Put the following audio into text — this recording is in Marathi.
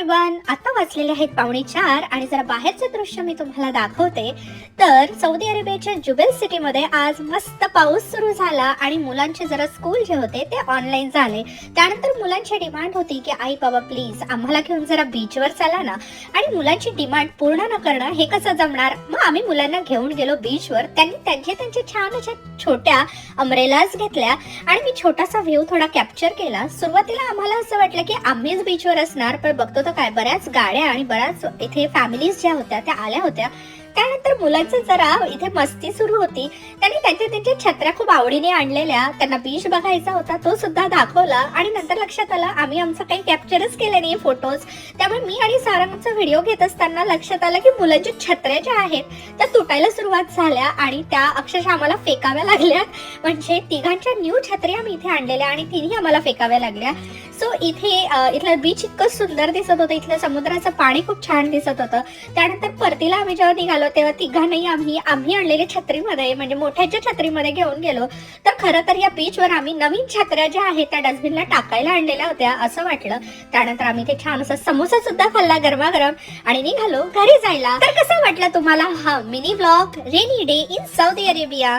एव्हरीवन, आता वाजलेले आहेत 3:45 आणि जरा बाहेरचे दृश्य मी तुम्हाला दाखवते. तर सौदी अरेबियाच्या जुबेल सिटीमध्ये आज मस्त पाऊस सुरू झाला आणि मुलांचे जरा स्कूल जे होते ते ऑनलाईन झाले. त्यानंतर मुलांची डिमांड होती की आई बाबा प्लीज आम्हाला घेऊन जरा बीचवर चला ना. आणि मुलांची डिमांड पूर्ण न करणं हे कसं जमणार. मग आम्ही मुलांना घेऊन गेलो बीचवर. त्यांनी त्यांचे छान अशा छोट्या अम्ब्रेलाज घेतल्या आणि मी छोटासा व्ह्यू थोडा कॅप्चर केला. सुरुवातीला आम्हाला असं वाटलं की आम्हीच बीचवर असणार, पण बघतो तर काय बऱ्याच गाड्या आणि बऱ्याच इथे फॅमिलीज ज्या होत्या त्या आल्या होत्या. त्यानंतर मुलांचं जरा इथे मस्ती सुरू होती. त्यांनी त्यांच्या छत्र्या खूप आवडीने आणलेल्या, त्यांना बीच बघायचा होता तो सुद्धा दाखवला. आणि नंतर लक्षात आलं आम्ही आमचं काही कॅप्चरच केले नाही फोटोज. त्यामुळे मी आणि सारंगचा व्हिडिओ घेत असताना लक्षात आलं की मुलांच्या छत्र्या ज्या आहेत त्या तुटायला सुरुवात झाल्या आणि त्या अक्षरशः आम्हाला फेकाव्या लागल्या. म्हणजे तिघांच्या न्यू छत्र्या आम्ही इथे आणलेल्या आणि तिन्ही आम्हाला फेकाव्या लागल्या. सो इथलं बीच इतकं सुंदर दिसत होतं, इथलं समुद्राचं पाणी खूप छान दिसत होतं. त्यानंतर परतीला आम्ही जेव्हा निघालो तेव्हा तिघांनाही आम्ही आणलेल्या छत्रीमध्ये म्हणजे मोठ्याच्या छत्रीमध्ये घेऊन गेलो. तर खरं तर या बीचवर आम्ही नवीन छत्र्या ज्या आहेत त्या डस्टबिनला टाकायला आणलेल्या होत्या असं वाटलं. त्यानंतर आम्ही ते छान असा समोसा सुद्धा खाल्ला गरमागरम आणि निघालो घरी जायला. तर कसं वाटलं तुम्हाला हा mini vlog rainy day in Saudi Arabia.